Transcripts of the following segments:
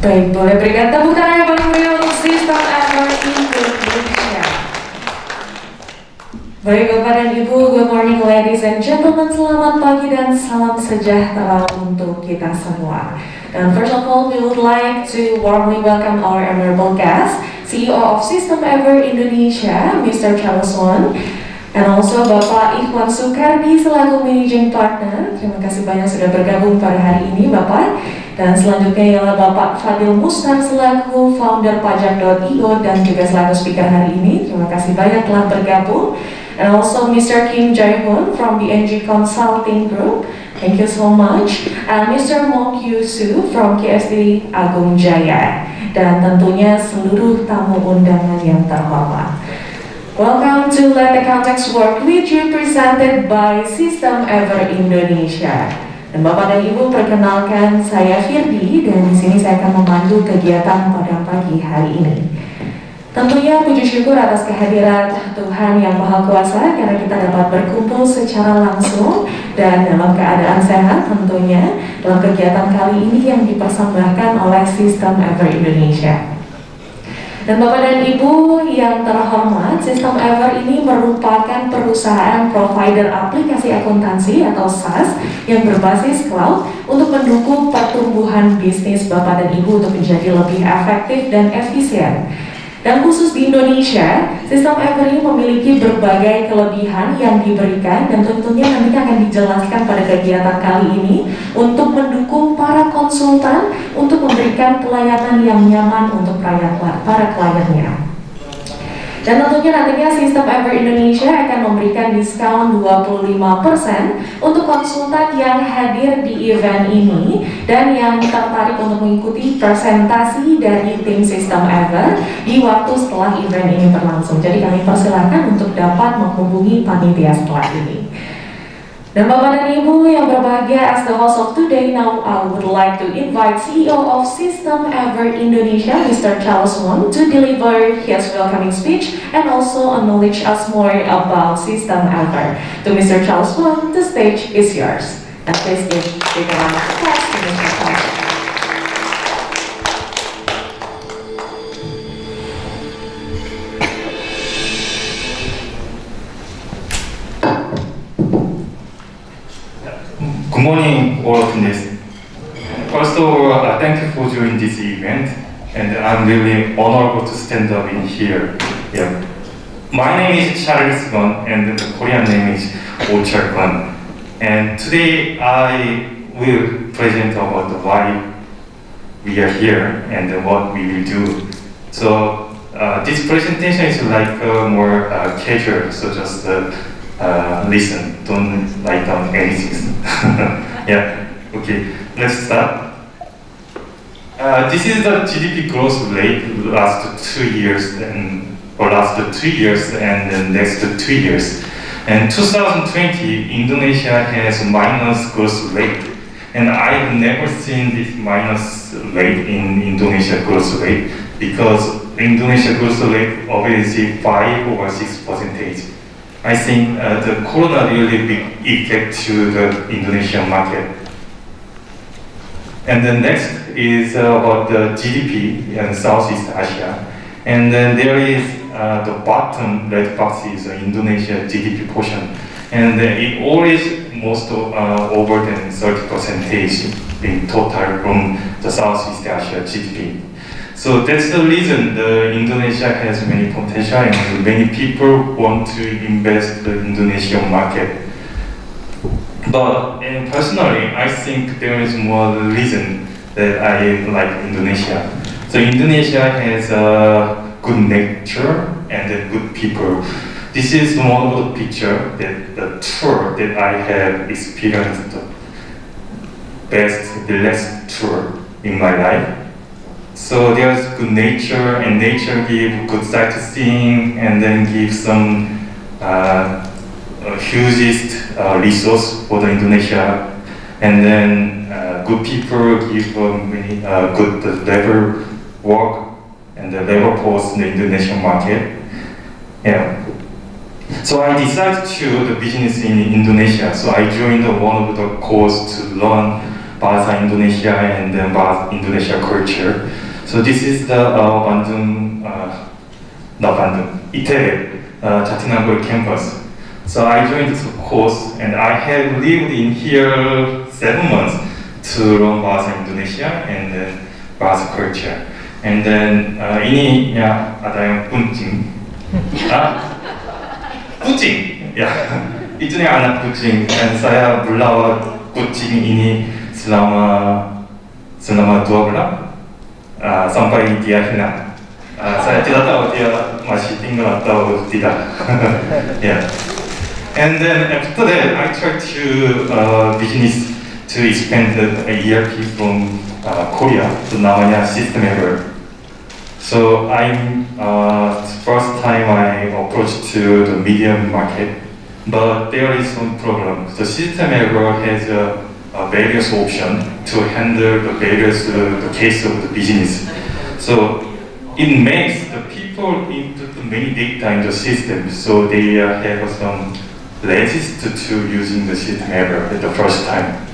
Baik, boleh berikan tepuk tangan yang paling meriah untuk Sistem Ever Indonesia. Baik Bapak dan Ibu, good morning ladies and gentlemen, selamat pagi dan salam sejahtera untuk kita semua. And first of all, we would like to warmly welcome our honorable guest, CEO of Sistem Ever Indonesia, Mr. Charles Won, and also Bapak Ikhwan Sukardi selaku Managing Partner. Terima kasih banyak sudah bergabung pada hari ini Bapak. Dan selanjutnya ialah Bapak Fadil Mustar selaku founder pajak.io dan juga selaku speaker hari ini. Terima kasih banyak telah bergabung. And also Mr. Kim Jae-hoon from BNG Consulting Group. Thank you so much. And Mr. Mo Kyu-soo from KSD Agung Jaya. Dan tentunya seluruh tamu undangan yang terhormat. Welcome to Let the Context Work with you, presented by Sistem Ever Indonesia. Dan Bapak dan Ibu, perkenalkan saya Firdi dan di sini saya akan memandu kegiatan pada pagi hari ini. Tentunya puji syukur atas kehadiran Tuhan Yang Maha Kuasa karena kita dapat berkumpul secara langsung dan dalam keadaan sehat tentunya dalam kegiatan kali ini yang dipersembahkan oleh Sistem Ever Indonesia. Dan Bapak dan Ibu yang terhormat, Sistem Ever ini merupakan perusahaan provider aplikasi akuntansi atau SaaS yang berbasis cloud untuk mendukung pertumbuhan bisnis Bapak dan Ibu untuk menjadi lebih efektif dan efisien. Dan khusus di Indonesia, Sistem Ever ini memiliki berbagai kelebihan yang diberikan dan tentunya nanti akan dijelaskan pada kegiatan kali ini untuk mendukung para konsultan untuk memberikan pelayanan yang nyaman untuk para kliennya. Dan tentunya nantinya Sistem Ever Indonesia akan memberikan diskon 25% untuk konsultan yang hadir di event ini dan yang tertarik untuk mengikuti presentasi dari tim Sistem Ever di waktu setelah event ini berlangsung. Jadi kami persilakan untuk dapat menghubungi panitia setelah ini. Dan Bapak dan Ibu yang berbahagia, as the host of today, now I would like to invite CEO of Sistem Ever Indonesia, Mr. Charles Won, to deliver his welcoming speech and also acknowledge us more about Sistem Ever. To Mr. Charles Won, the stage is yours. And please give a round of applause to Mr. Charles. Good morning, all of this. First of all, thank you for joining this event, and I'm really honored to stand up in here. Yeah. My name is Charles Gun, and the Korean name is Ochar Gun. And today I will present about why we are here and what we will do. So this presentation is like more casual, so just listen, don't write down anything. Yeah, okay, let's start. This is the GDP growth rate last 2 years and the next 2 years. And 2020, Indonesia has minus growth rate, and I've never seen this minus rate in Indonesia growth rate because Indonesia growth rate obviously 5 or 6%. I think the corona really big effect to the Indonesian market. And the next is about the GDP in Southeast Asia. And then there is the bottom red box is Indonesia GDP portion. And it always most over than 30% in total from the Southeast Asia GDP. So that's the reason the Indonesia has many potential and many people want to invest the Indonesian market. But personally, I think there is more reason that I like Indonesia. So Indonesia has a good nature and a good people. This is one of the picture that the tour that I have experienced the last tour in my life. So there's good nature, and nature give good sightseeing, and then give some hugest resource for the Indonesia, and then good people give many good labor work and the labor force in the Indonesian market. Yeah. So I decided to the business in Indonesia. So I joined one of the course to learn Bahasa Indonesia and Bahasa Indonesia culture. So this is the Bandung, not Bandung, ITB Jatinangor campus. So I joined the course and I have lived in here 7 months to learn Bahasa Indonesia and then Bahasa culture. And then ini ya ada yang kucing, kucing, ya itu yang anak kucing. Dan saya melawat kucing ini selama 2 bulan sampai dia hilang. Saya tidak tahu dia masih tinggal atau tidak. Yeah. And then after that, I tried to business to expand the ERP from Korea to namanya System Ever. So I'm first time I approached to the medium market, but there is some problem. The System Ever has various options to handle the various the case of the business. So it makes the people input many data in the system, so they have some resist to using the System Ever at the first time.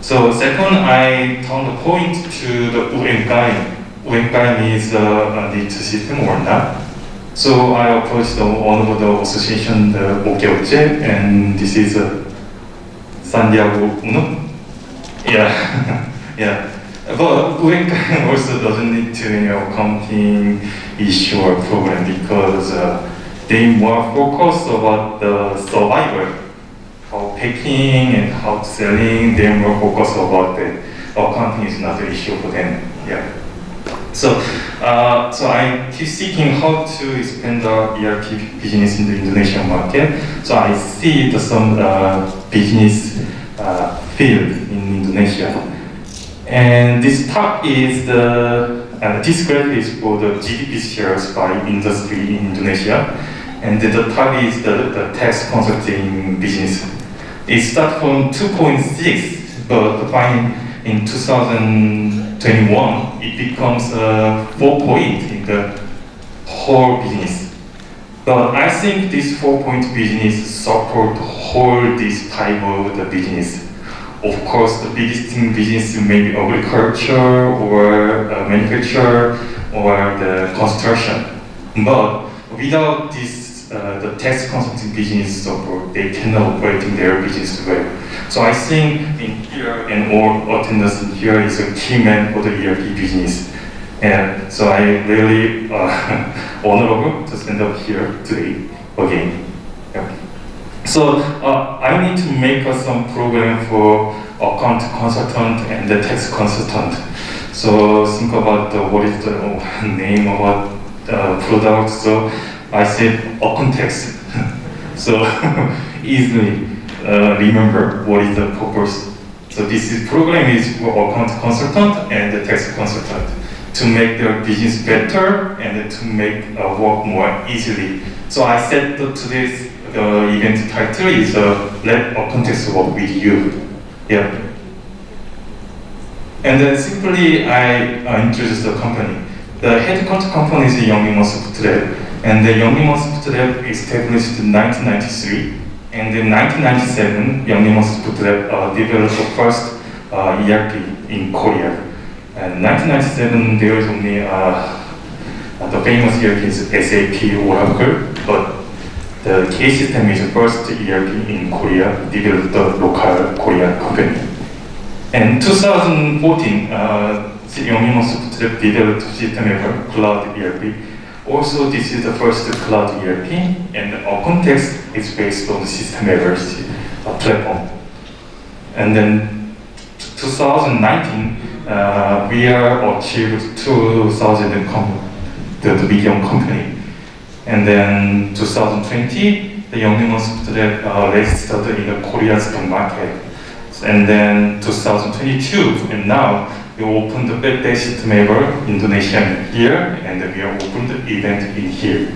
So second, I turned the point to the UMKM. UMKM is need system or not. So I approached one of the association, the OKOJ, and this is Santiago Uno. Yeah, yeah. But UMKM also doesn't need to accounting issue or program because they more focus about the survival, how packing and how selling. They more focus about the accounting is not the issue for them. Yeah. So I keep seeking how to expand the ERP business in the Indonesian market. So I see some business field in Indonesia. And this top is this graph is for the GDP shares by industry in Indonesia. And the top is the tax consulting business. It starts from 2.6, but in 2021, it becomes 4 point in the whole business. But I think this 4 point business support whole this type of the business. Of course, the biggest thing business may be agriculture or manufacture or the construction. But without this, the tax consulting business support, they cannot operate in their business well. So I think in here and all attendance in here is a key man for the ERP business. And so I really honorable to stand up here today again. Yeah. So I need to make some program for account consultant and the tax consultant. So think about what is the name about product. So I said account tax. So easily remember what is the purpose. So this program is for account consultant and the tax consultant to make their business better and to make work more easily. So I said today's event title is let account tax work with you. Yeah. And then simply I introduced the company. The headquarters company is Youngimon Software, and the Youngimon Software established in 1993. And in 1997, Youngimon Software developed the first ERP in Korea. And 1997, there is only the famous ERP is SAP Oracle, but the K-System is the first ERP in Korea, developed the local Korean company. In 2014, Youngimon Software developed System Ever Cloud ERP. Also, this is the first cloud ERP, and our context is based on the System Ever platform. And then 2019, we are achieved 2,000 the medium company. And then 2020, the Youngimon Software registered in the Korean stock market. And then 2022, and now we opened the birthday System Ever Indonesia here, and we are opened the event in here.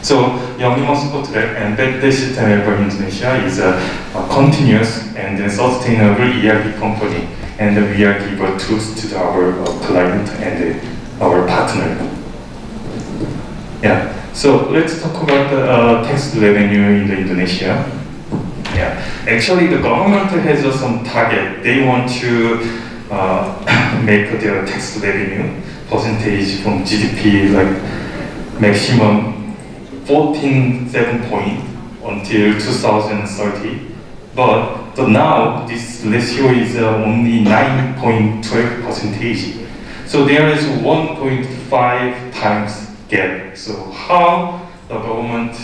So Youngimon Software and birthday System Ever Indonesia is a continuous and sustainable ERP company, and we are giving tools to our client and our partner. Yeah. So let's talk about the tax revenue in Indonesia. Yeah, actually the government has some target. They want to make their tax revenue percentage from GDP like maximum 14.7 point until 2030. But now this ratio is only 9.12 percentage. So there is 1.5 times gap. So how the government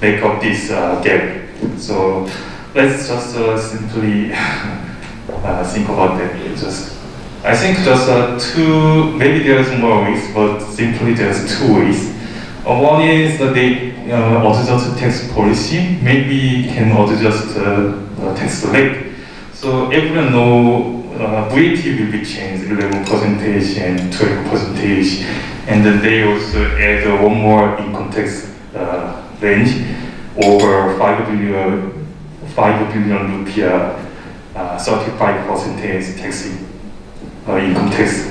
make up this gap? So let's just simply think about that. I think just two, maybe there's more ways, but simply there's two ways. One is that they adjust tax policy, maybe can adjust tax rate. So everyone know VAT will be changed 11% and 12%, and then they also add one more income tax range over 5 billion rupiah, 35% tax income tax.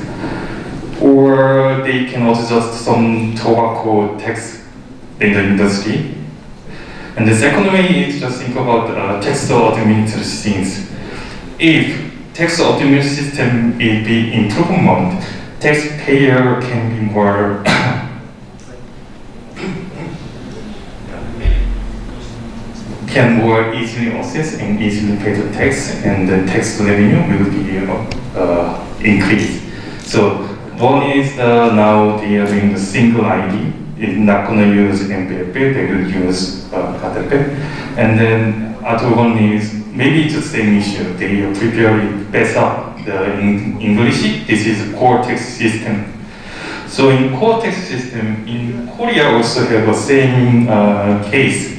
Or they can adjust some tobacco tax in the industry. And the second way is just think about tax administration things. If tax administration system will be improvement, taxpayer can be more can more easily assess and easily pay the tax, and the tax revenue will be increased. So one is now they are doing the single ID. It's not going to use MPF, they will use KTP. And then other one is maybe it's the same issue. They are preparing BESA, the English. This is core tax system. So in core tax system, in Korea also have the same case.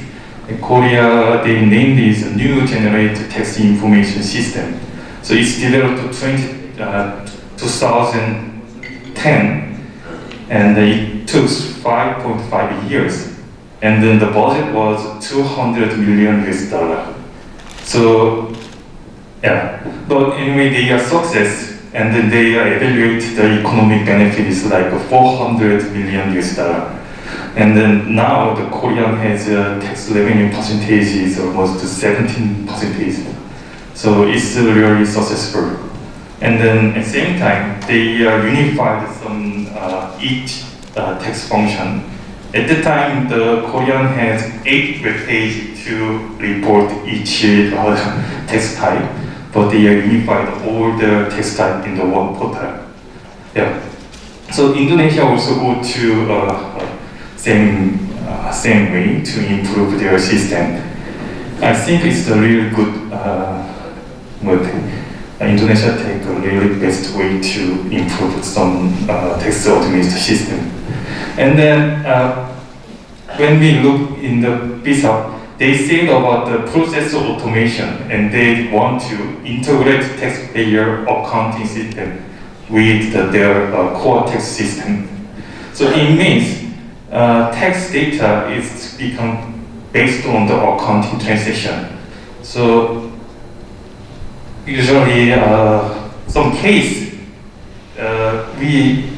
In Korea, they named this new generated tax information system. So it's developed to 2010, and it took 5.5 years. And then the budget was 200 million US dollar. So, yeah. But anyway, they are success, and then they evaluate the economic benefits like 400 million US dollar. And then now the Korean has a tax revenue percentage is almost 17%. So it's really successful. And then at the same time, they unified some each tax function. At the time, the Korean has 8 web pages to report each tax type, but they unified all the tax type in the one portal. Yeah. So Indonesia also go to same way to improve their system. I think it's a really good Indonesia take the really best way to improve some tax administration system. And then when we look in the BISAP, they said about the process automation, and they want to integrate taxpayer accounting system with their core tax system. So it means tax data is become based on the accounting transaction. So usually some case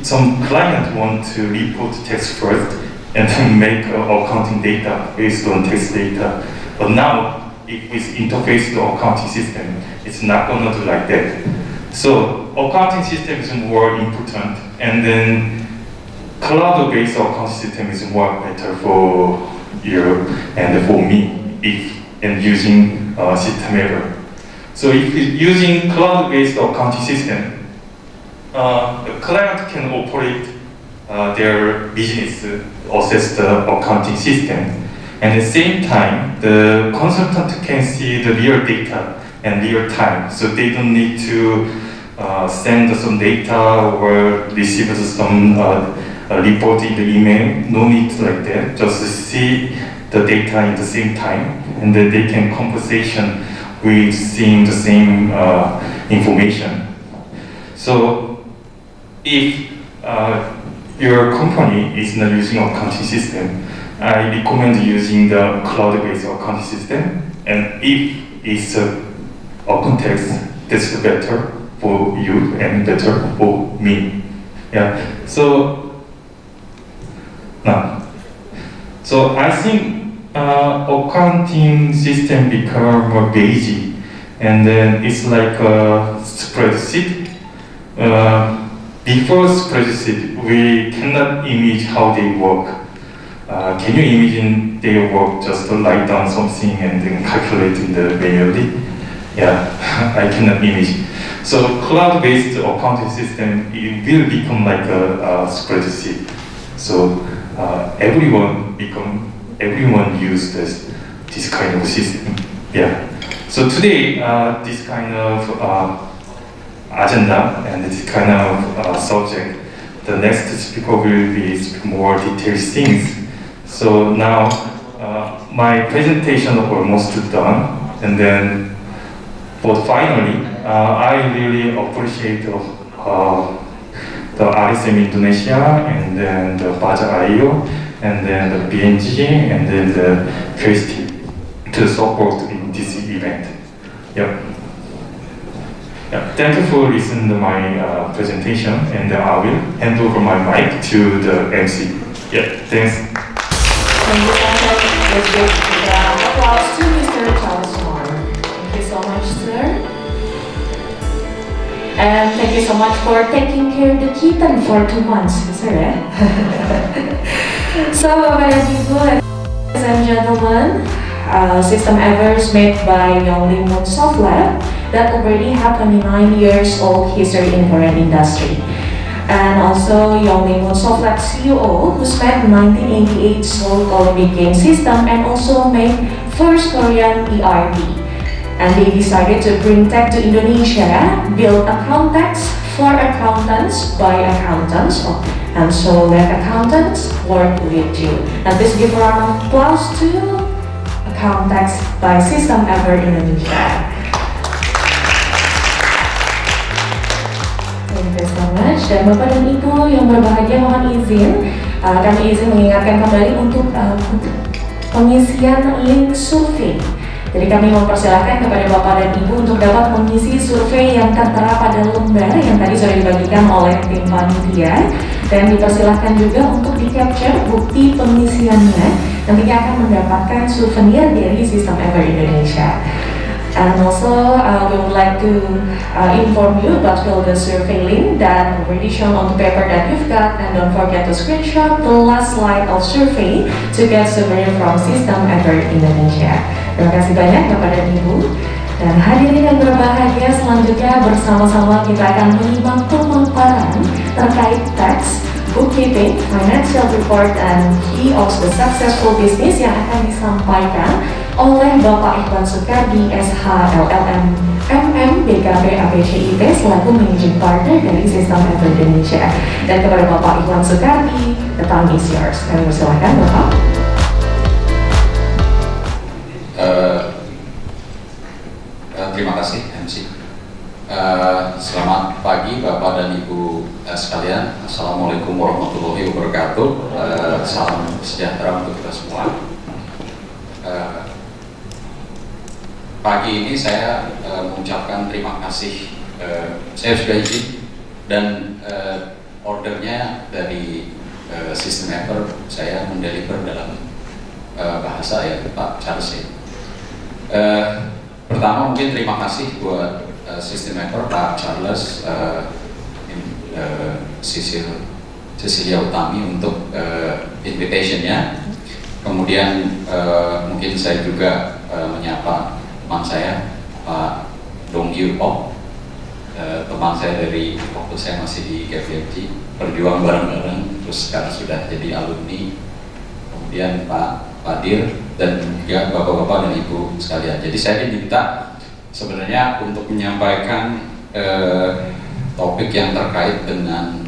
some client want to report tax first and then make accounting data based on tax data. But now if we interface the accounting system, it's not gonna do like that. So accounting system is more important, and then cloud-based accounting system is more better for you and for me and using system ever. So if you're using cloud-based accounting system, the client can operate their business, assess the accounting system, and at the same time, the consultant can see the real data and real time, so they don't need to send some data or receive some report in the email. No need like that. Just see the data in the same time, and then they can conversation with seeing the same information. So if your company is not using accounting system, I recommend using the cloud-based accounting system. And if it's a context, that's better for you and better for me. Yeah. So I think accounting system become more basic, and then it's like a spreadsheet. Before spreadsheet, we cannot image how they work. Can you imagine their work just to write down something and then calculate in the manually? Yeah, I cannot imagine. So cloud-based accounting system, it will become like a spreadsheet. So everyone use this kind of system. Yeah. So today, this kind of agenda and this kind of subject, the next speaker will be more detailed things. So now my presentation almost done, and then but finally I really appreciate the RSM Indonesia, and then the Baja.io, and then the BNG, and then the QST to support in this event. Yep. Yeah, thank you for listening to my presentation, and I will hand over my mic to the MC. Yeah, thanks. Thank you so much. Let's give the applause to Mr. Charles Moore. Thank you so much, sir. And thank you so much for taking care of the kitten for 2 months, sir. So, Bapak dan Ibu, ladies and gentlemen, system errors made by Yongli Moon Soft Lab that already have 29 years old history in Korean industry. And also Yongli Moon Soft Lab CEO, who spent 1988 sold Olympic game system and also made first Korean ERP. And they decided to bring tech to Indonesia, build Accountex for accountants by accountants, and so let accountants work with you. And please give a round of applause to Accountex by System Ever Indonesia. Thank you so much. Dan Bapak dan Ibu yang berbahagia, mohon izin, kami izin mengingatkan kembali untuk pengisian link survei. Jadi kami mempersilahkan kepada Bapak dan Ibu untuk dapat mengisi survei yang tertera pada lembar yang tadi sudah dibagikan oleh tim panitia, dan dipersilahkan juga untuk di-capture bukti pengisiannya. Nantinya akan mendapatkan souvenir dari System Ever Indonesia. And also, we would like to inform you about the survey link that already shown on the paper that you've got, and don't forget to screenshot the last slide of survey to get souvenir from System Ever Indonesia. Terima kasih banyak Bapak dan Ibu. Dan hadirin yang berbahagia, selanjutnya bersama-sama kita akan menyimak pemaparan terkait tax, bookkeeping, financial report, and key of the successful business yang akan disampaikan oleh Bapak Ikhwan Sukardi, SH LLM MM BKP APCIT selaku Managing Partner dari System Ever Indonesia. Dan kepada Bapak Ikhwan Sukardi, the time is yours. Kami persilakan Bapak. Terima kasih MC. Selamat pagi Bapak dan Ibu sekalian. Assalamualaikum warahmatullahi wabarakatuh. Salam sejahtera untuk kita semua. Pagi ini saya mengucapkan terima kasih. Saya sudah izin dan ordernya dari System Ever saya mendeliver dalam bahasa ya Pak Charles. Pertama mungkin terima kasih buat System Ever Pak Charles, Cecilia Utami untuk invitation-nya. Kemudian mungkin saya juga menyapa teman saya Pak Dong Yu Ok, teman saya dari waktu saya masih di KPMG, berjuang bareng-bareng, terus sekarang sudah jadi alumni. Kemudian Pak Padir dan juga bapak-bapak dan ibu sekalian. Jadi saya diminta sebenarnya untuk menyampaikan topik yang terkait dengan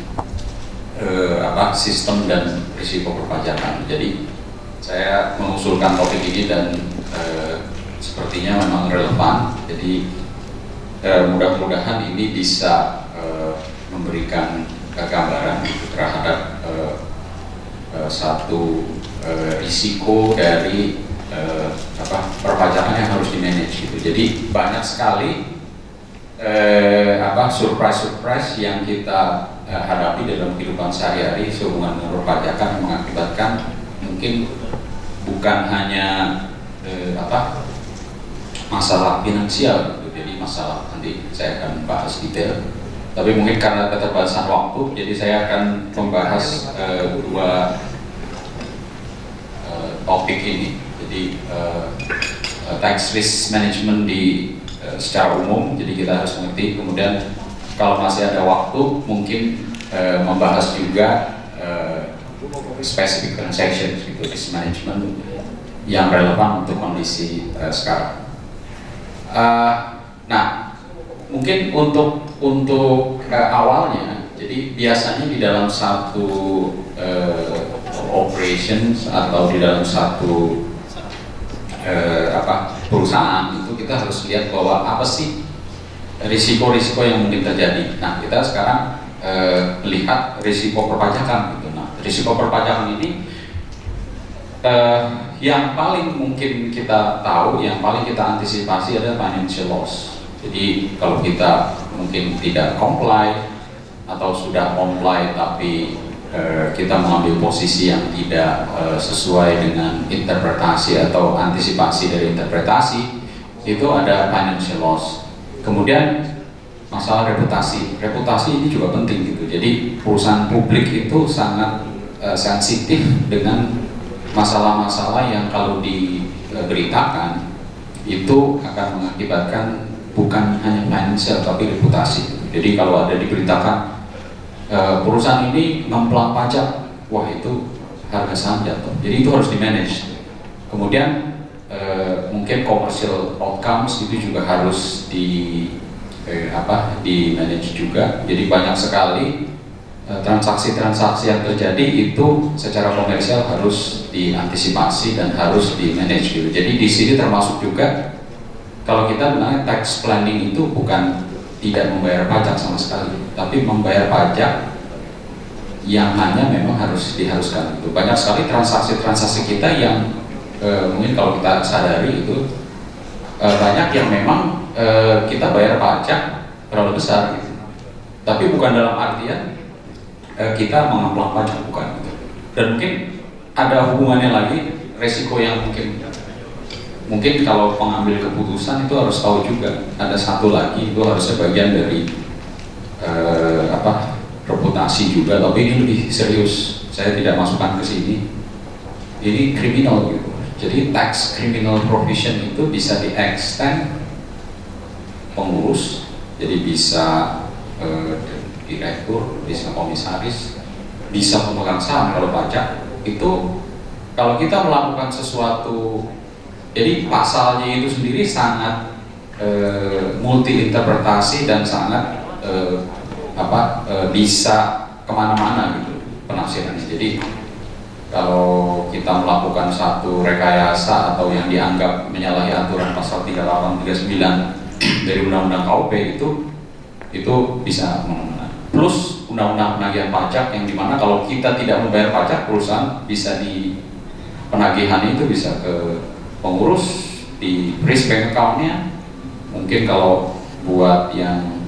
sistem dan risiko perpajakan. Jadi saya mengusulkan topik ini dan sepertinya memang relevan. Jadi mudah-mudahan ini bisa memberikan gambaran terhadap satu risiko dari perpajakan yang harus di-manage gitu. Jadi banyak sekali surprise yang kita hadapi dalam kehidupan sehari-hari sehubungan dengan perpajakan yang mengakibatkan mungkin bukan hanya masalah finansial gitu. Jadi masalah nanti saya akan bahas detail. Tapi mungkin karena keterbatasan waktu, jadi saya akan membahas dua topik ini. Jadi tax risk management secara umum, jadi kita harus mengerti. Kemudian kalau masih ada waktu, mungkin membahas juga specific transactions gitu, risk management yang relevan untuk kondisi sekarang. Nah, mungkin untuk awalnya, jadi biasanya di dalam satu operations atau di dalam satu perusahaan itu kita harus lihat bahwa apa sih risiko-risiko yang mungkin terjadi. Nah, kita sekarang melihat risiko perpajakan gitu. Nah, risiko perpajakan ini yang paling mungkin kita tahu, yang paling kita antisipasi adalah financial loss. Jadi kalau kita mungkin tidak comply atau sudah comply tapi kita mengambil posisi yang tidak sesuai dengan interpretasi atau antisipasi dari interpretasi, itu ada financial loss. Kemudian masalah reputasi ini juga penting gitu. Jadi perusahaan publik itu sangat sensitif dengan masalah-masalah yang kalau diberitakan itu akan mengakibatkan bukan hanya financial tapi reputasi. Jadi kalau ada diberitakan perusahaan ini memplang pajak, wah itu harga saham jatuh. Jadi itu harus di-manage. Kemudian mungkin commercial outcomes itu juga harus di-manage juga. Jadi banyak sekali transaksi-transaksi yang terjadi itu secara komersial harus diantisipasi dan harus di-manage gitu. Jadi di sini termasuk juga kalau kita bilangnya tax planning itu bukan tidak membayar pajak sama sekali, tapi membayar pajak yang hanya memang diharuskan itu. Banyak sekali transaksi-transaksi kita yang mungkin kalau kita sadari itu banyak yang memang kita bayar pajak terlalu besar gitu. Tapi bukan dalam artian kita mengamplang pajak, bukan gitu. Dan mungkin ada hubungannya lagi resiko yang mungkin kalau pengambil keputusan itu harus tahu juga ada satu lagi, itu harusnya bagian dari reputasi juga, tapi ini lebih serius. Saya tidak masukkan ke sini. Ini kriminal gitu. Jadi tax criminal provision itu bisa di-extend pengurus, jadi bisa direktur, bisa komisaris, bisa pemegang saham. Kalau pajak itu kalau kita melakukan sesuatu, jadi pasalnya itu sendiri sangat multi interpretasi dan sangat bisa kemana-mana gitu penafsirannya. Jadi kalau kita melakukan satu rekayasa atau yang dianggap menyalahi aturan pasal 3839 dari Undang-Undang KUP itu bisa kemana-mana. Plus Undang-Undang Penagihan Pajak yang dimana kalau kita tidak membayar pajak, perusahaan bisa di penagihan itu bisa ke pengurus, di freeze bank account-nya. Mungkin kalau buat yang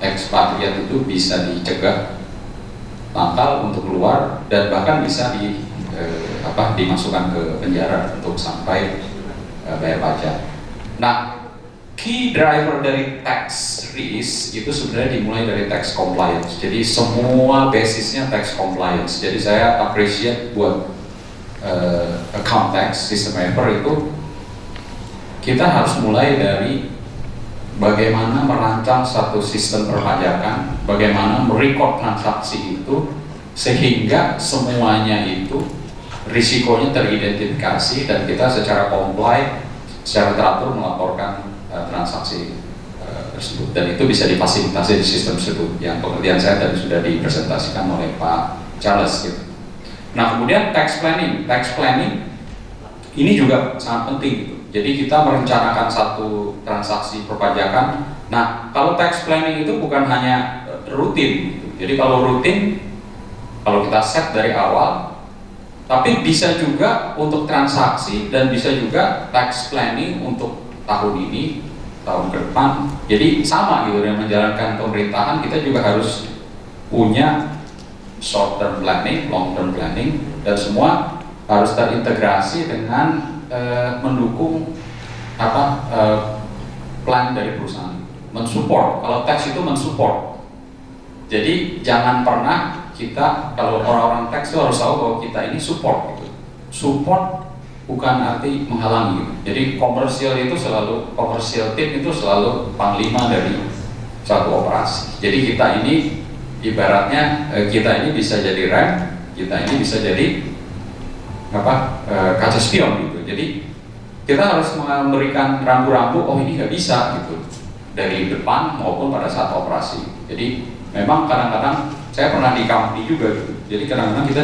ekspatriat itu bisa dicegah tangkal untuk keluar dan bahkan bisa dimasukkan ke penjara untuk sampai bayar pajak. Nah, key driver dari tax risk itu sebenarnya dimulai dari tax compliance. Jadi semua basisnya tax compliance. Jadi saya appreciate buat account tax system member itu kita harus mulai dari bagaimana merancang satu sistem perpajakan, bagaimana merecord transaksi itu sehingga semuanya itu risikonya teridentifikasi dan kita secara comply, secara teratur melaporkan transaksi tersebut, dan itu bisa difasilitasi di sistem tersebut yang pengertian saya tadi sudah dipresentasikan oleh Pak Charles gitu. Nah, kemudian tax planning ini juga sangat penting gitu. Jadi kita merencanakan satu transaksi perpajakan. Nah, kalau tax planning itu bukan hanya rutin gitu. Jadi kalau rutin, kalau kita set dari awal, tapi bisa juga untuk transaksi dan bisa juga tax planning untuk tahun ini, tahun ke depan. Jadi sama gitu, dengan menjalankan pemerintahan kita juga harus punya short term planning, long term planning, dan semua harus terintegrasi dengan mendukung plan dari perusahaan, mensupport. Kalau tax itu mensupport. Jadi jangan pernah kita, kalau orang-orang tax itu harus tahu bahwa kita ini support gitu. Support bukan arti menghalangi gitu. Jadi commercial team itu selalu panglima dari satu operasi. Jadi kita ini ibaratnya kita ini bisa jadi rem, kita ini bisa jadi kaca spion gitu. Jadi kita harus memberikan rambu-rambu, oh ini nggak bisa gitu, dari depan maupun pada saat operasi. Jadi memang kadang-kadang saya pernah di company juga gitu. Jadi kadang-kadang kita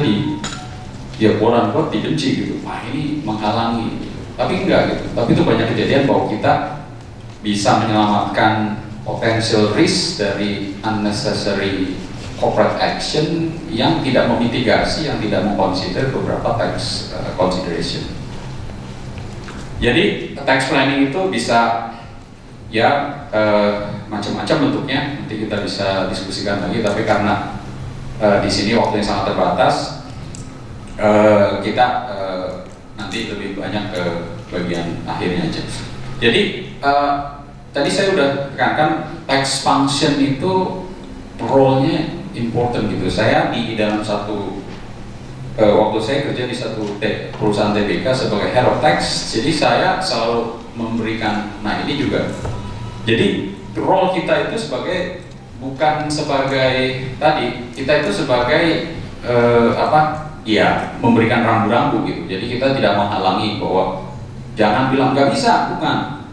quote dibenci gitu, wah ini menghalangi gitu. Tapi enggak gitu. Tapi itu banyak kejadian bahwa kita bisa menyelamatkan potential risk dari unnecessary corporate action yang tidak memitigasi, yang tidak mengconsider beberapa tax consideration. Jadi tax planning itu bisa macam-macam bentuknya, nanti kita bisa diskusikan lagi. Tapi karena di sini waktunya sangat terbatas, kita nanti lebih banyak ke bagian akhirnya aja. Jadi tadi saya udah tekankan tax function itu role-nya important gitu. Saya di dalam satu waktu saya kerja di satu perusahaan TBK sebagai head of tax, jadi saya selalu memberikan, nah ini juga. Jadi role kita itu bukan sebagai tadi, kita itu sebagai memberikan rambu-rambu gitu. Jadi kita tidak menghalangi bahwa jangan bilang nggak bisa, bukan.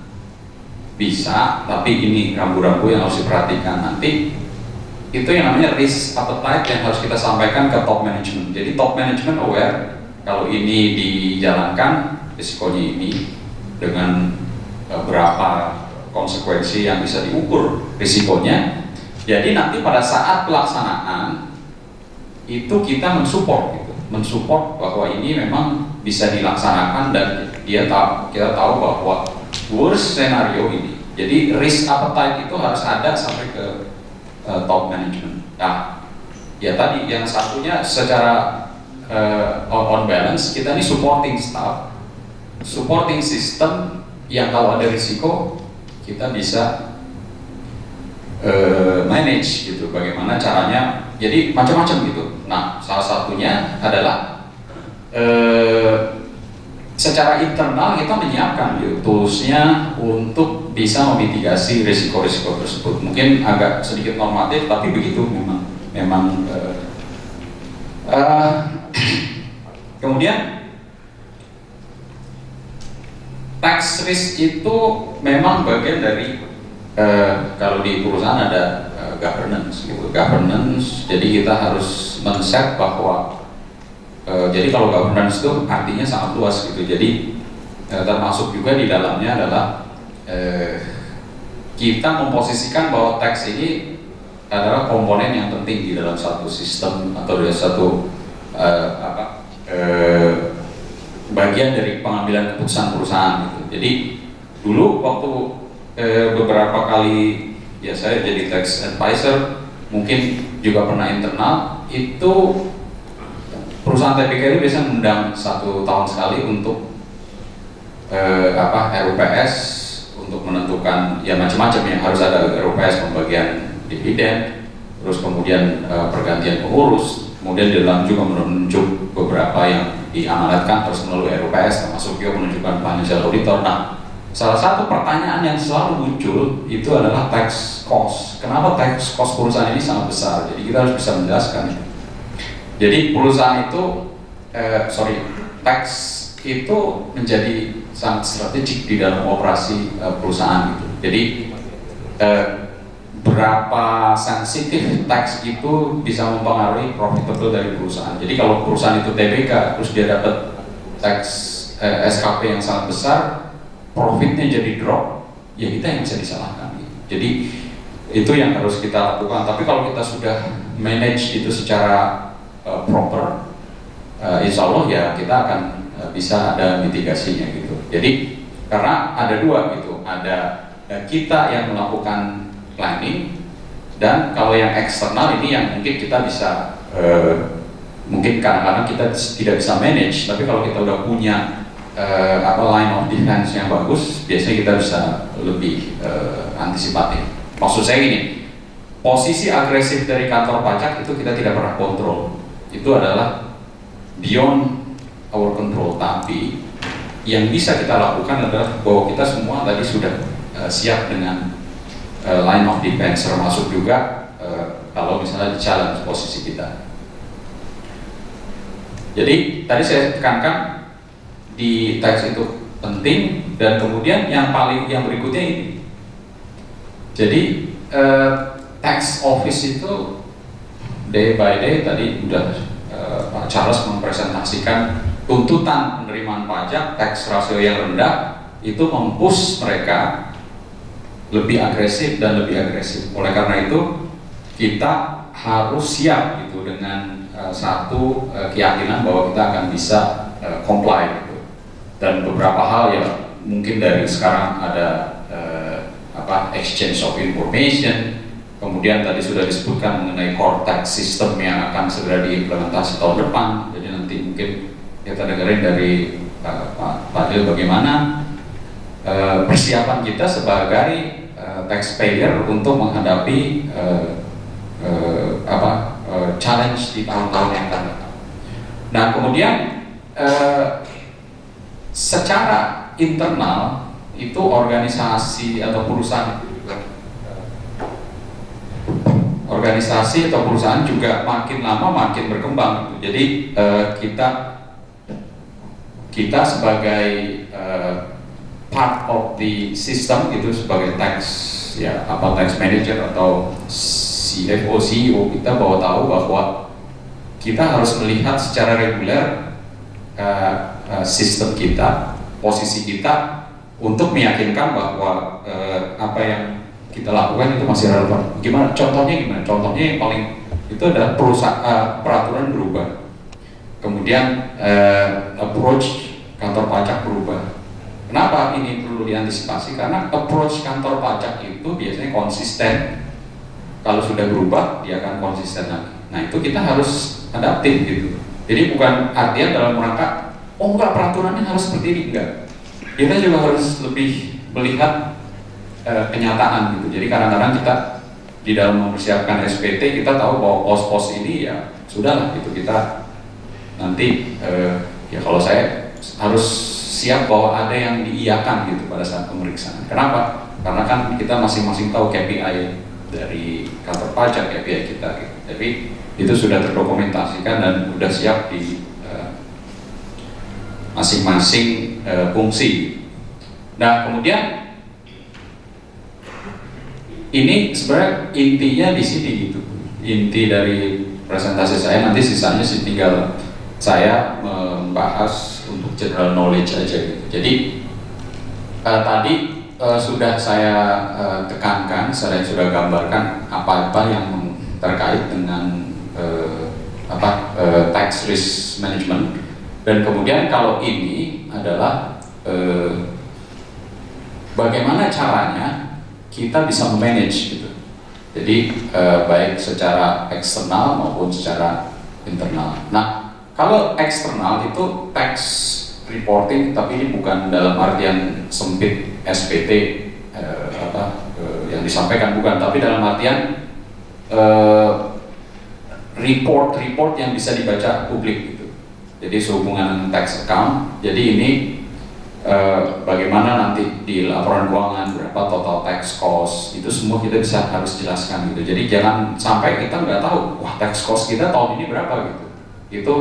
Bisa, tapi ini rambu-rambu yang harus diperhatikan nanti. Itu yang namanya risk appetite yang harus kita sampaikan ke top management. Jadi top management aware kalau ini dijalankan risikonya ini dengan berapa konsekuensi yang bisa diukur risikonya. Jadi nanti pada saat pelaksanaan itu kita mensupport gitu, mensupport bahwa ini memang bisa dilaksanakan dan kita tahu bahwa worst scenario ini. Jadi risk appetite itu harus ada sampai ke top management. Nah, ya tadi yang satunya secara on balance kita ini supporting staff, supporting system yang kalau ada risiko kita bisa manage gitu. Bagaimana caranya? Jadi macam-macam gitu. Nah, salah satunya adalah secara internal kita menyiapkan gitu, toolsnya untuk bisa memitigasi risiko-risiko tersebut. Mungkin agak sedikit normatif, tapi begitu memang. Kemudian tax risk itu memang bagian dari kalau di perusahaan ada governance gitu. Governance, jadi kita harus men-set bahwa jadi kalau governance itu artinya sangat luas gitu. Jadi termasuk juga di dalamnya adalah kita memposisikan bahwa tax ini adalah komponen yang penting di dalam satu sistem atau dari satu bagian dari pengambilan keputusan perusahaan gitu. Jadi dulu waktu beberapa kali ya saya jadi tax advisor, mungkin juga pernah internal, itu perusahaan TPK ini biasanya mengundang 1 tahun sekali untuk RUPS untuk menentukan ya macam-macam ya, harus ada RUPS pembagian dividen, terus kemudian pergantian pengurus, kemudian di dalam juga menunjuk beberapa yang diamanatkan terus melalui RUPS, termasuk juga menunjukkan financial auditor. Nah, salah satu pertanyaan yang selalu muncul itu adalah tax cost. Kenapa tax cost perusahaan ini sangat besar? Jadi kita harus bisa menjelaskan itu. Jadi perusahaan itu, tax itu menjadi sangat strategik di dalam operasi perusahaan gitu. Jadi berapa sensitif tax itu bisa mempengaruhi profitable dari perusahaan. Jadi kalau perusahaan itu TBK terus dia dapat tax SKP yang sangat besar, profitnya jadi drop, ya kita yang bisa disalahkan gitu. Jadi itu yang harus kita lakukan. Tapi kalau kita sudah manage itu secara proper, insya Allah ya kita akan bisa ada mitigasinya gitu. Jadi karena ada dua gitu, ada kita yang melakukan planning, dan kalau yang eksternal ini yang mungkin kita bisa mungkin kadang-kadang kita tidak bisa manage, tapi kalau kita udah punya line of defense yang bagus, biasanya kita bisa lebih antisipatif. Maksud saya gini, posisi agresif dari kantor pajak itu kita tidak pernah kontrol, itu adalah beyond our control. Tapi yang bisa kita lakukan adalah bahwa kita semua tadi sudah siap dengan line of defense, termasuk juga kalau misalnya challenge posisi kita. Jadi tadi saya tekankan di teks itu penting, dan kemudian yang berikutnya ini. Jadi tax office itu day by day tadi udah Pak Charles mempresentasikan tuntutan penerimaan pajak tax rasio yang rendah itu mempush mereka lebih agresif dan lebih agresif. Oleh karena itu kita harus siap gitu dengan satu keyakinan bahwa kita akan bisa comply gitu. Dan beberapa hal ya mungkin dari sekarang ada exchange of information, kemudian tadi sudah disebutkan mengenai core tax system yang akan segera diimplementasi tahun depan. Jadi nanti mungkin kita dengerin dari Pak Fadil bagaimana persiapan kita sebagai taxpayer untuk menghadapi challenge di tahun-tahun yang akan datang. Nah kemudian secara internal itu organisasi atau perusahaan juga makin lama makin berkembang. Jadi kita sebagai part of the system gitu, sebagai tax manager atau CFO, CEO, kita tahu bahwa kita harus melihat secara reguler sistem kita, posisi kita, untuk meyakinkan bahwa apa yang kita lakukan itu masih relevan. Gimana? Contohnya yang paling itu adalah peraturan berubah, kemudian approach kantor pajak berubah. Kenapa ini perlu diantisipasi? Karena approach kantor pajak itu biasanya konsisten. Kalau sudah berubah, dia akan konsisten lagi. Nah itu kita harus adaptif gitu. Jadi bukan artian dalam rangka, oh enggak, peraturannya harus seperti ini, enggak. Kita juga harus lebih melihat kenyataan gitu. Jadi kadang-kadang kita di dalam mempersiapkan SPT, kita tahu bahwa pos-pos ini ya sudahlah gitu, kita nanti ya kalau saya harus siap bahwa ada yang diiyakan gitu pada saat pemeriksaan. Kenapa? Karena kan kita masing-masing tahu KPI dari kantor pajak, KPI kita gitu. Jadi itu sudah terdokumentasikan dan sudah siap di masing-masing fungsi. Nah kemudian ini sebenarnya intinya di sini gitu. Inti dari presentasi saya, nanti sisanya sih tinggal saya membahas untuk general knowledge aja gitu. Jadi tadi sudah saya tekankan, saya sudah gambarkan apa-apa yang terkait dengan tax risk management. Dan kemudian kalau ini adalah bagaimana caranya kita bisa manage gitu. Jadi baik secara eksternal maupun secara internal. Nah, kalau eksternal itu tax reporting, tapi ini bukan dalam artian sempit SPT yang disampaikan, bukan, tapi dalam artian report yang bisa dibaca publik gitu. Jadi sehubungan dengan tax account. Jadi ini bagaimana nanti di laporan keuangan berapa total tax cost, itu semua kita harus jelaskan gitu. Jadi jangan sampai kita nggak tahu, wah tax cost kita tahun ini berapa gitu. Itu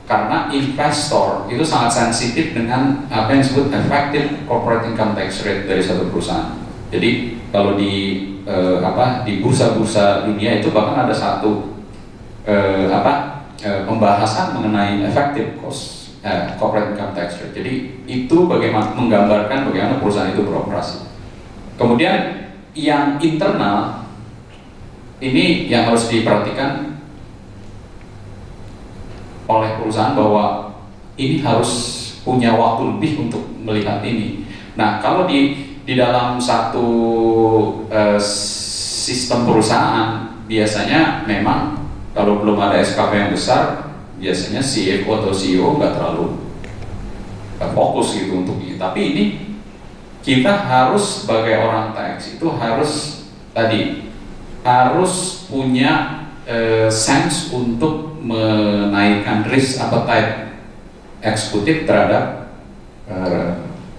karena investor itu sangat sensitif dengan apa yang disebut effective corporate income tax rate dari satu perusahaan. Jadi kalau di bursa-bursa dunia itu bahkan ada satu pembahasan mengenai effective corporate income tax rate. Jadi itu bagaimana menggambarkan bagaimana perusahaan itu beroperasi. Kemudian yang internal ini yang harus diperhatikan oleh perusahaan, bahwa ini harus punya waktu lebih untuk melihat ini. Nah, kalau di dalam satu sistem perusahaan biasanya memang kalau belum ada SKP yang besar, biasanya CFO atau CEO nggak terlalu fokus gitu untuk ini. Tapi ini kita harus sebagai orang tax itu harus punya sense untuk menaikkan risk appetite eksekutif terhadap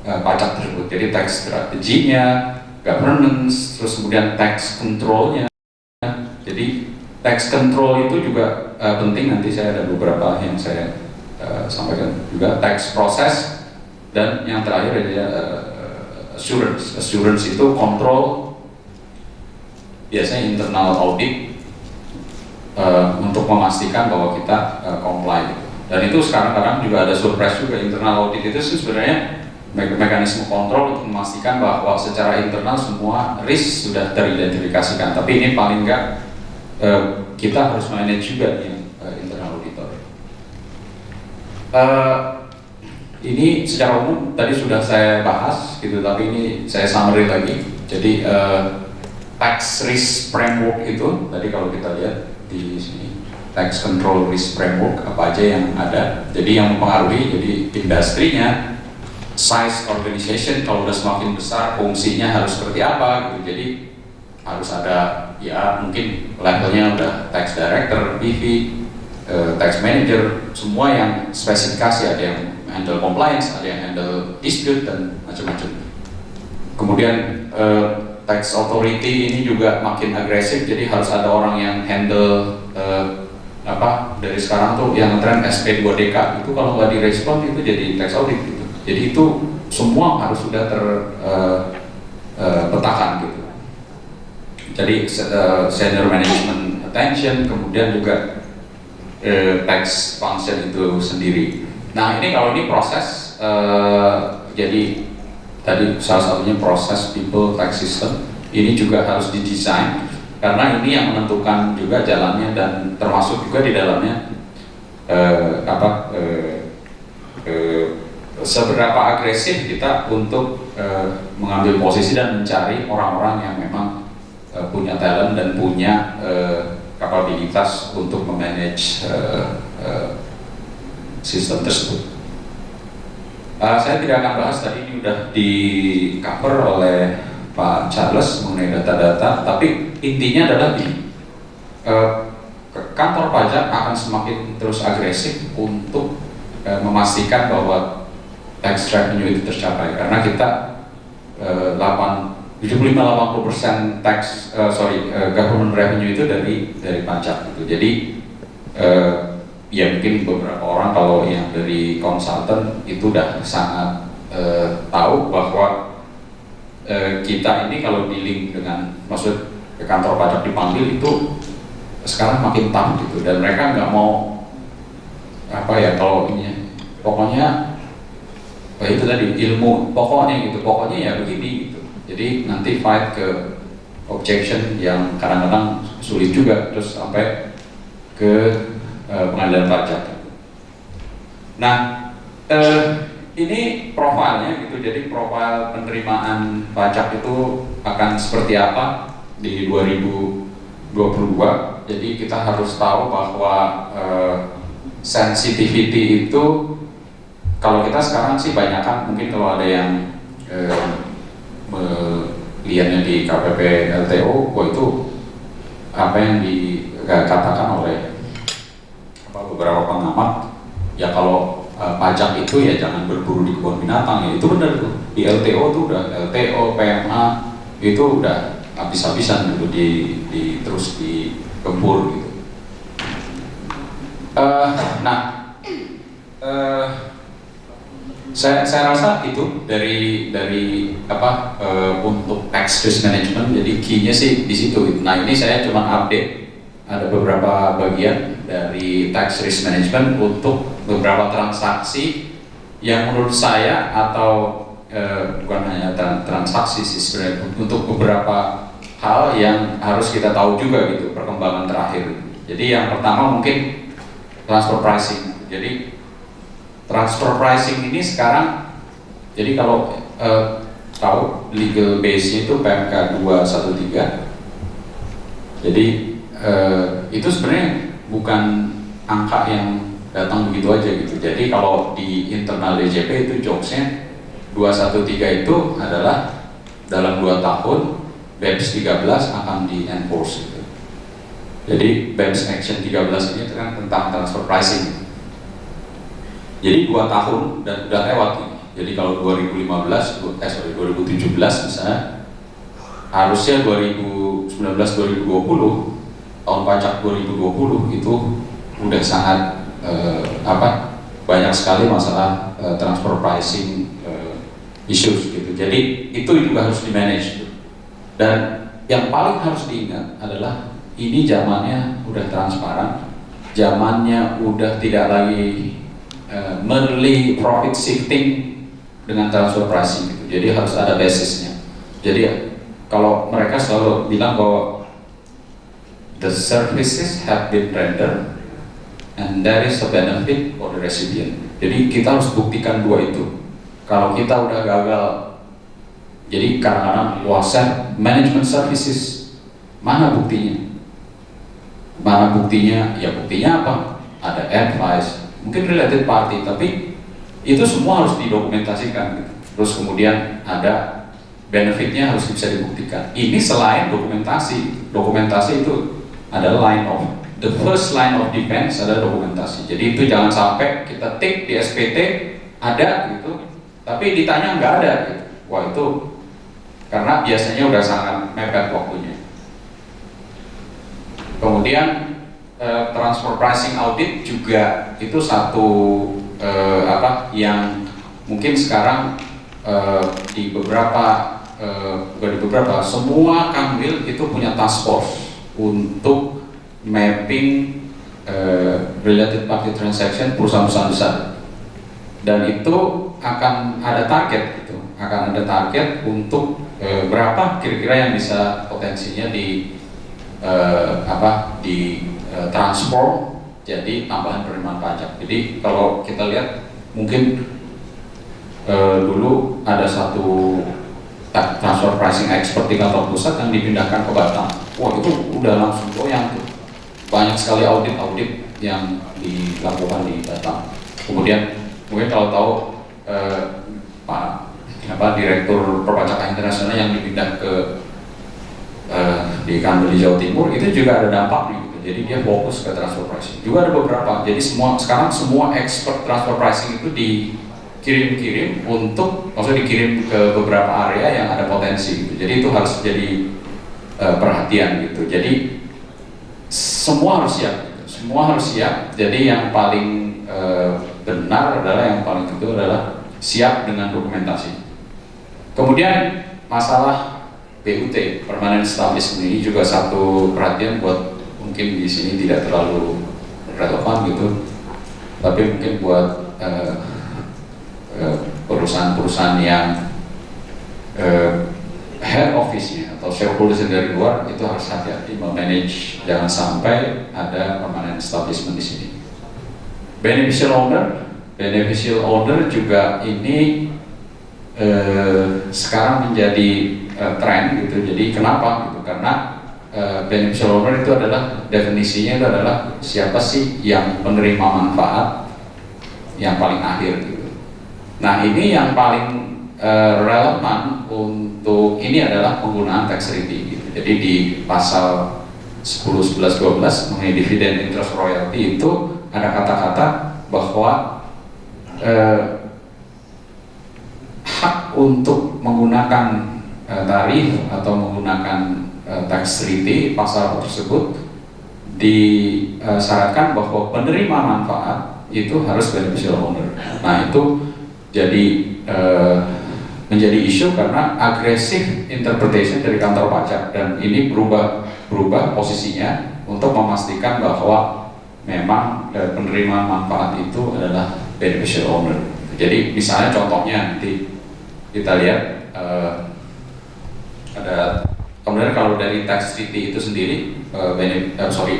pajak tersebut. Jadi tax strateginya, governance, terus kemudian tax controlnya. Jadi tax control itu juga penting. Nanti saya ada beberapa yang saya sampaikan juga, tax process, dan yang terakhir adalah assurance. Assurance itu kontrol, biasanya internal audit, untuk memastikan bahwa kita comply. Dan itu sekarang-kadang juga ada surprise juga. Internal audit itu sebenarnya mekanisme kontrol untuk memastikan bahwa secara internal semua risk sudah teridentifikasikan. Tapi ini paling enggak kita harus manage juga yang internal auditor. Ini secara umum tadi sudah saya bahas gitu, tapi ini saya summary lagi. Jadi tax risk framework itu tadi kalau kita lihat di sini, tax control risk framework apa aja yang ada. Jadi yang mempengaruhi, jadi industrinya, size organization, kalau udah semakin besar fungsinya harus seperti apa gitu. Jadi harus ada, ya mungkin levelnya udah tax director, PV, tax manager, semua yang spesifikasi, ada yang handle compliance, ada yang handle dispute dan macam-macam. Kemudian tax authority ini juga makin agresif, jadi harus ada orang yang handle dari sekarang tuh yang tren SP2DK itu kalau nggak direspon itu jadi tax audit gitu. Jadi itu semua harus sudah terpetakan gitu. Jadi senior management attention, kemudian juga tax function itu sendiri. Nah ini kalau ini proses, jadi tadi salah satunya proses people tax system ini juga harus didesain karena ini yang menentukan juga jalannya, dan termasuk juga di dalamnya seberapa agresif kita untuk mengambil posisi dan mencari orang-orang yang memang punya talent dan punya kapabilitas untuk memanage sistem tersebut. Saya tidak akan bahas, tadi ini sudah di cover oleh Pak Charles mengenai data-data, tapi intinya adalah kantor pajak akan semakin terus agresif untuk memastikan bahwa tax revenue itu tercapai, karena kita 75-80% government revenue itu dari pajak gitu. Jadi ya mungkin beberapa orang kalau yang dari konsultan itu udah sangat tahu bahwa kita ini kalau dealing dengan, maksud ke kantor pajak dipanggil itu sekarang makin tough gitu, dan mereka nggak mau kalau ini pokoknya itu tadi ilmu pokoknya gitu, pokoknya ya begini gitu. Jadi nanti fight ke objection yang kadang-kadang sulit juga, terus sampai ke pengadilan pajak. Nah, ini profilnya gitu. Jadi profil penerimaan pajak itu akan seperti apa di 2022. Jadi kita harus tahu bahwa sensitivity itu, kalau kita sekarang sih banyak kan, mungkin kalau ada yang melihatnya di KPP LTO, itu apa yang dikatakan oleh beberapa pengamat, ya kalau pajak itu ya jangan berburu di kebun binatang, ya itu benar tuh. Di LTO tuh udah LTO, PMA itu udah habis-habisan gitu, terus digempur gitu. Saya rasa itu dari untuk tax risk management, jadi key-nya sih di situ. Nah ini saya cuma update ada beberapa bagian dari tax risk management untuk beberapa transaksi yang menurut saya, atau bukan hanya transaksi sih sebenarnya, untuk beberapa hal yang harus kita tahu juga gitu perkembangan terakhir. Jadi yang pertama mungkin transfer pricing. Jadi transfer pricing ini sekarang, jadi kalau tahu legal base-nya itu PMK 213. Jadi itu sebenarnya bukan angka yang datang begitu aja gitu. Jadi kalau di internal DJP itu jokesnya 213 itu adalah dalam 2 tahun BEPS 13 akan di-enforce gitu. Jadi BEPS Action 13 ini kan tentang transfer pricing. Jadi 2 tahun dan udah lewat ini. Jadi kalau 2017 misalnya, harusnya 2019-2020 tahun pajak 2020 itu udah sangat banyak sekali masalah transfer pricing issues gitu. Jadi itu juga harus di-manage. Dan yang paling harus diingat adalah ini zamannya udah transparan, zamannya udah tidak lagi merely profit shifting dengan transfer pricing gitu. Jadi harus ada basisnya. Jadi kalau mereka selalu bilang bahwa the services have been rendered and there is a benefit for the recipient. Jadi kita harus buktikan dua itu. Kalau kita udah gagal, jadi kadang-kadang management services, mana buktinya? Mana buktinya? Ya buktinya apa? Ada advice, mungkin related party, tapi itu semua harus didokumentasikan gitu. Terus kemudian ada benefitnya harus bisa dibuktikan. Ini selain dokumentasi, dokumentasi itu adalah the first line of defense adalah dokumentasi. Jadi itu jangan sampai kita tik di SPT ada gitu, tapi ditanya nggak ada gitu. Wah itu karena biasanya udah sangat mepet waktunya. Kemudian transfer pricing audit juga itu satu yang mungkin sekarang di beberapa semua kanwil itu punya task force untuk mapping related party transaction perusahaan-perusahaan besar, dan itu akan ada target gitu, akan ada target untuk berapa kira-kira yang bisa potensinya transform jadi tambahan penerimaan pajak. Jadi kalau kita lihat mungkin dulu ada satu transfer pricing expert di kantor pusat yang dipindahkan ke Batam. Wah itu udah langsung goyang tuh. Banyak sekali audit yang dilakukan di Batam. Kemudian mungkin kalau tahu Direktur Perpajakan Internasional yang dipindah ke di kantor di Jawa Timur itu juga ada dampaknya gitu. Jadi dia fokus ke transfer pricing. Juga ada beberapa. Jadi sekarang semua expert transfer pricing itu dikirim maksudnya dikirim ke beberapa area yang ada potensi gitu. Jadi itu harus jadi perhatian gitu. Jadi semua harus siap gitu. Semua harus siap. Jadi yang paling benar adalah yang paling itu adalah siap dengan dokumentasi. Kemudian masalah PUT, permanent establishment, ini juga satu perhatian buat mungkin di sini tidak terlalu relevan gitu, tapi mungkin buat perusahaan-perusahaan yang head office-nya atau shareholders dari luar itu harus hati-hati memanage, jangan sampai ada permanent establishment di sini. Beneficial owner juga ini sekarang menjadi tren gitu. Jadi kenapa gitu? Karena beneficial owner itu adalah definisinya itu adalah siapa sih yang menerima manfaat yang paling akhir gitu. Nah ini yang paling relevan untuk ini adalah penggunaan tax treaty gitu. Jadi di pasal 10, 11, 12 mengenai dividend interest royalty itu ada kata-kata bahwa hak untuk menggunakan tarif atau menggunakan tax treaty pasal tersebut disyaratkan bahwa penerima manfaat itu harus beneficial owner. Nah itu jadi menjadi isu karena agresif interpretation dari kantor pajak, dan ini berubah posisinya untuk memastikan bahwa memang penerimaan manfaat itu adalah beneficial owner. Jadi misalnya contohnya nanti kita lihat ada kemudian kalau dari tax treaty itu sendiri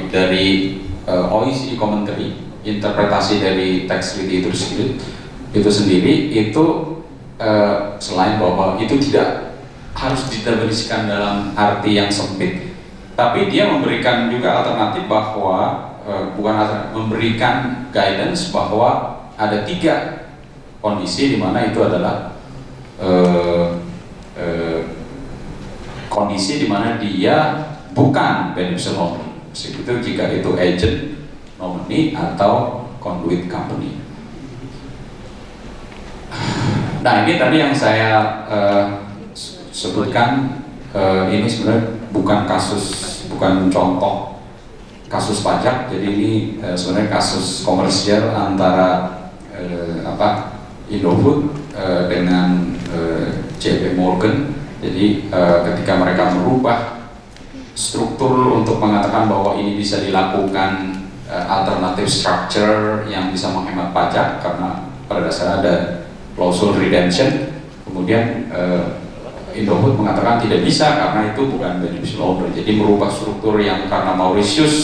dari OECD commentary, interpretasi dari tax treaty itu sendiri itu selain bahwa itu tidak harus diterjemahkan dalam arti yang sempit, tapi dia memberikan juga alternatif bahwa memberikan guidance bahwa ada 3 kondisi di mana itu adalah kondisi di mana dia bukan beneficial owner. Itu jika itu agent, nominee atau conduit company. Nah, ini tadi yang saya sebutkan, ini sebenarnya bukan contoh kasus pajak. Jadi ini sebenarnya kasus komersial antara Indofood dengan JP Morgan. Jadi ketika mereka merubah struktur untuk mengatakan bahwa ini bisa dilakukan alternative structure yang bisa menghemat pajak karena pada dasarnya ada klausul redemption, kemudian Indofood mengatakan tidak bisa karena itu bukan beneficial owner. Jadi merubah struktur yang karena Mauritius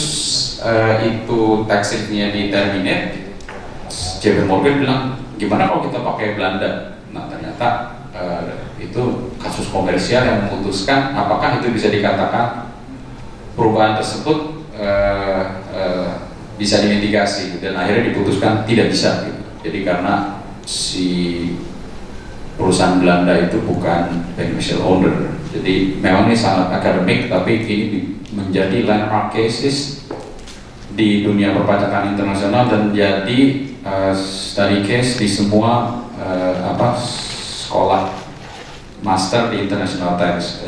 itu tax-nya di terminate, JP Morgan bilang gimana kalau kita pakai Belanda. Nah, ternyata itu kasus komersial yang memutuskan apakah itu bisa dikatakan perubahan tersebut bisa dimitigasi, dan akhirnya diputuskan tidak bisa gitu. Jadi karena si perusahaan Belanda itu bukan beneficial owner. Jadi memang ini sangat akademik, tapi ini menjadi landmark cases di dunia perpajakan internasional dan jadi study case di semua sekolah master di international tax.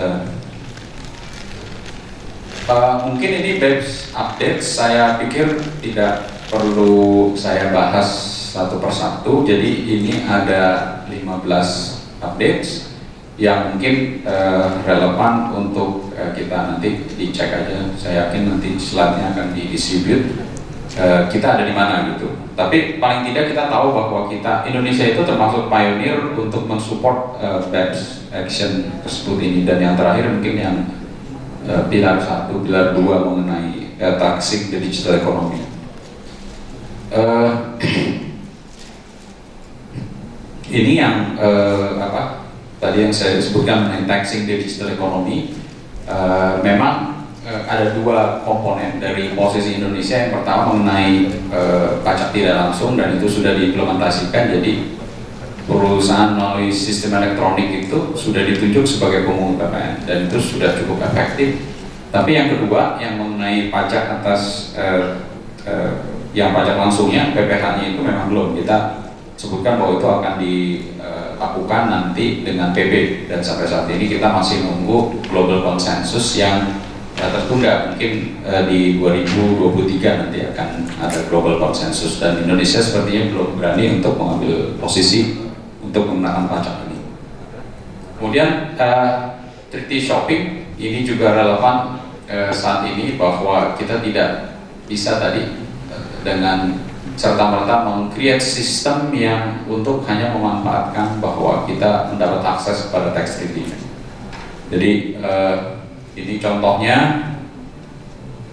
Mungkin ini BEPS update, saya pikir tidak perlu saya bahas satu persatu. Jadi ini ada 15 updates yang mungkin relevan untuk kita nanti dicek aja. Saya yakin nanti slide-nya akan didistribute. Kita ada di mana gitu. Tapi paling tidak kita tahu bahwa Indonesia itu termasuk pioneer untuk mensupport BEPS action tersebut ini. Dan yang terakhir mungkin yang pilar 1, pilar 2 mengenai taxing the digital economy. Ini yang tadi yang saya sebutkan mengenai taxing the digital economy. Memang ada 2 komponen dari posisi Indonesia. Yang pertama mengenai pajak tidak langsung, dan itu sudah diimplementasikan. Jadi perusahaan melalui sistem elektronik itu sudah ditunjuk sebagai pemungut PPN dan itu sudah cukup efektif. Tapi yang kedua, yang mengenai pajak atas yang pajak langsungnya, PPh-nya itu memang belum. Kita sebutkan bahwa itu akan dilakukan nanti dengan PB, dan sampai saat ini kita masih menunggu global consensus yang tertunda. Mungkin di 2023 nanti akan ada global consensus, dan Indonesia sepertinya belum berani untuk mengambil posisi untuk menggunakan pajak ini. Kemudian treaty shopping ini juga relevan saat ini, bahwa kita tidak bisa tadi dengan serta-merta meng-create sistem yang untuk hanya memanfaatkan bahwa kita mendapat akses kepada tax treaty. Jadi ini contohnya.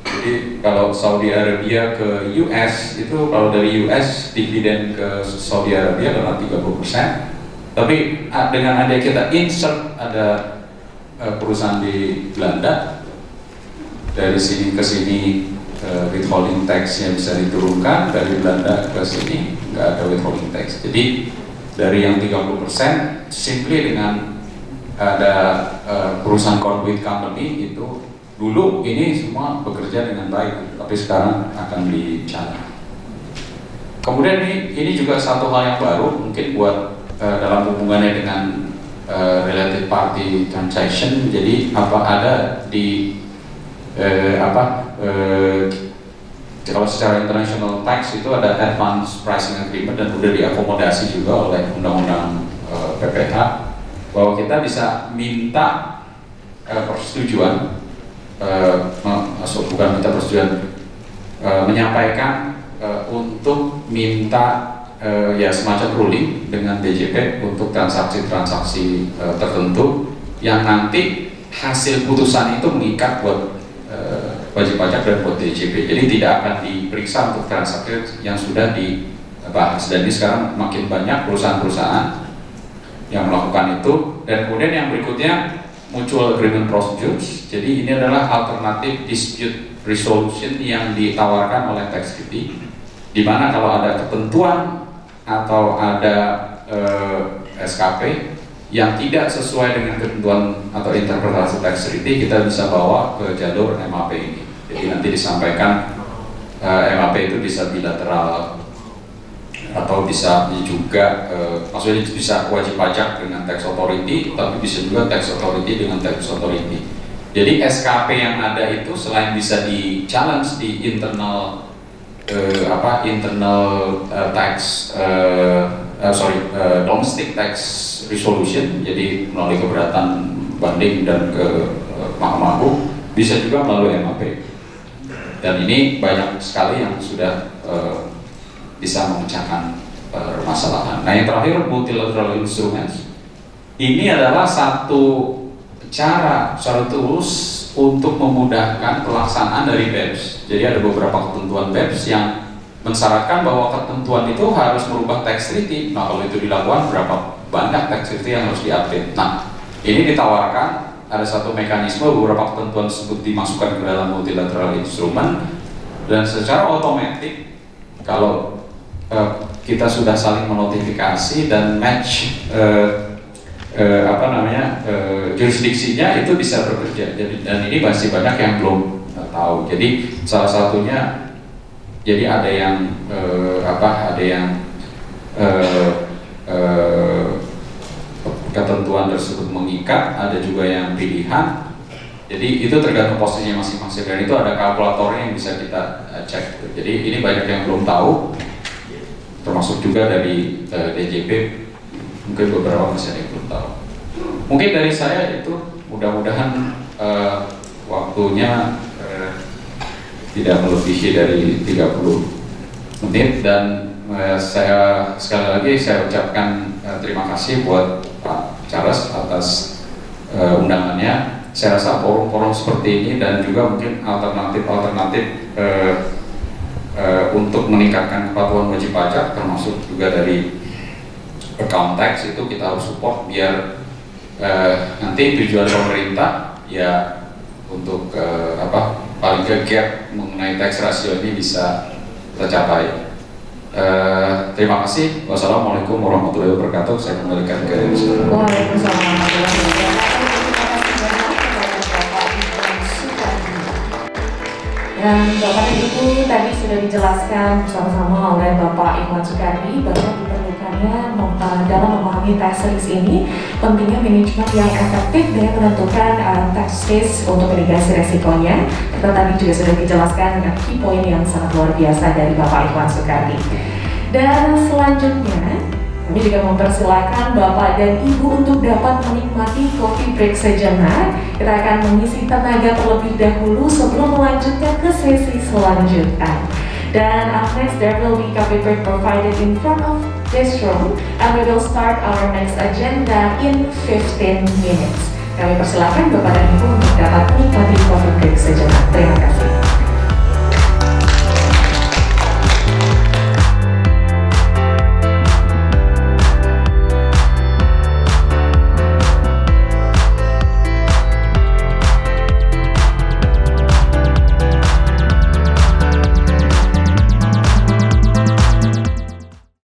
Jadi kalau Saudi Arabia ke US itu, kalau dari US dividen ke Saudi Arabia adalah 30%. Tapi dengan ada kita insert ada perusahaan di Belanda, dari sini ke sini withholding tax-nya bisa diturunkan, dari Belanda ke sini nggak ada withholding tax. Jadi dari yang 30% simply dengan ada perusahaan conduit company itu dulu ini semua bekerja dengan baik, tapi sekarang akan dicabut. Kemudian ini juga satu hal yang baru mungkin buat dalam hubungannya dengan related party transaction. Jadi ada di kalau secara international tax itu ada advance pricing agreement dan sudah diakomodasi juga oleh undang-undang PPh, bahwa kita bisa minta persetujuan, bukan minta persetujuan, menyampaikan untuk minta ya semacam ruling dengan DJP untuk transaksi-transaksi tertentu yang nanti hasil putusan itu mengikat buat wajib pajak dan buat DJP. Jadi tidak akan diperiksa untuk transaksi yang sudah dibahas, dan ini sekarang makin banyak perusahaan-perusahaan yang melakukan itu. Dan kemudian yang berikutnya mutual agreement procedures. Jadi ini adalah alternative dispute resolution yang ditawarkan oleh tax treaty, di mana kalau ada ketentuan atau ada SKP yang tidak sesuai dengan ketentuan atau interpretasi tax treaty, kita bisa bawa ke jalur MAP ini. Jadi nanti disampaikan MAP itu bisa bilateral atau bisa juga maksudnya bisa wajib pajak dengan tax authority, tapi bisa juga tax authority dengan tax authority. Jadi SKP yang ada itu selain bisa di challenge di internal domestic tax resolution, jadi melalui keberatan banding dan ke Mahkamah Agung, bisa juga melalui MAP. Dan ini banyak sekali yang sudah bisa memecahkan permasalahan. Nah, yang terakhir, multilateral instruments. Ini adalah satu tools untuk memudahkan pelaksanaan dari BEPS. Jadi ada beberapa ketentuan BEPS yang mensyaratkan bahwa ketentuan itu harus merubah tax treaty. Nah, kalau itu dilakukan, berapa banyak tax treaty yang harus diupdate. Nah, ini ditawarkan ada satu mekanisme beberapa ketentuan tersebut dimasukkan ke dalam multilateral instrument, dan secara otomatis kalau kita sudah saling menotifikasi dan match jurisdiksinya, itu bisa bekerja. Jadi, dan ini masih banyak yang belum tahu. Jadi salah satunya, jadi ada yang ketentuan tersebut mengikat, ada juga yang pilihan. Jadi itu tergantung posisinya masing-masing, dan itu ada kalkulatornya yang bisa kita cek. Jadi ini banyak yang belum tahu, termasuk juga dari DJP, mungkin beberapa masih ada yang belum tahu. Mungkin dari saya itu, mudah-mudahan waktunya tidak melebihi dari 30 menit, dan saya sekali lagi saya ucapkan terima kasih buat Pak Charles atas undangannya. Saya rasa forum-forum seperti ini dan juga mungkin alternatif untuk meningkatkan kepatuhan wajib pajak, termasuk juga dari account tax, itu kita harus support biar nanti tujuan pemerintah ya untuk paling ke gap mengenai tax ratio ini bisa tercapai. Terima kasih. Wassalamualaikum warahmatullahi wabarakatuh. Saya kembalikan ke Waalaikumsalam warahmatullahi wabarakatuh. Dan Bapak dan Ibu tadi sudah dijelaskan bersama-sama oleh Bapak Ikhwan Sukardi bahwa diperlukannya dalam memahami tax risk ini pentingnya manajemen yang efektif dengan menentukan tax risk untuk mitigasi resikonya. Kita tadi juga sudah dijelaskan dengan key point yang sangat luar biasa dari Bapak Ikhwan Sukardi. Dan selanjutnya kami juga mempersilahkan Bapak dan Ibu untuk dapat menikmati coffee break sejenak. Kita akan mengisi tenaga terlebih dahulu sebelum melanjutkan ke sesi selanjutnya. Dan up next, there will be coffee break provided in front of this room, and we will start our next agenda in 15 minutes. Kami persilahkan Bapak dan Ibu untuk dapat menikmati coffee break sejenak. Terima kasih.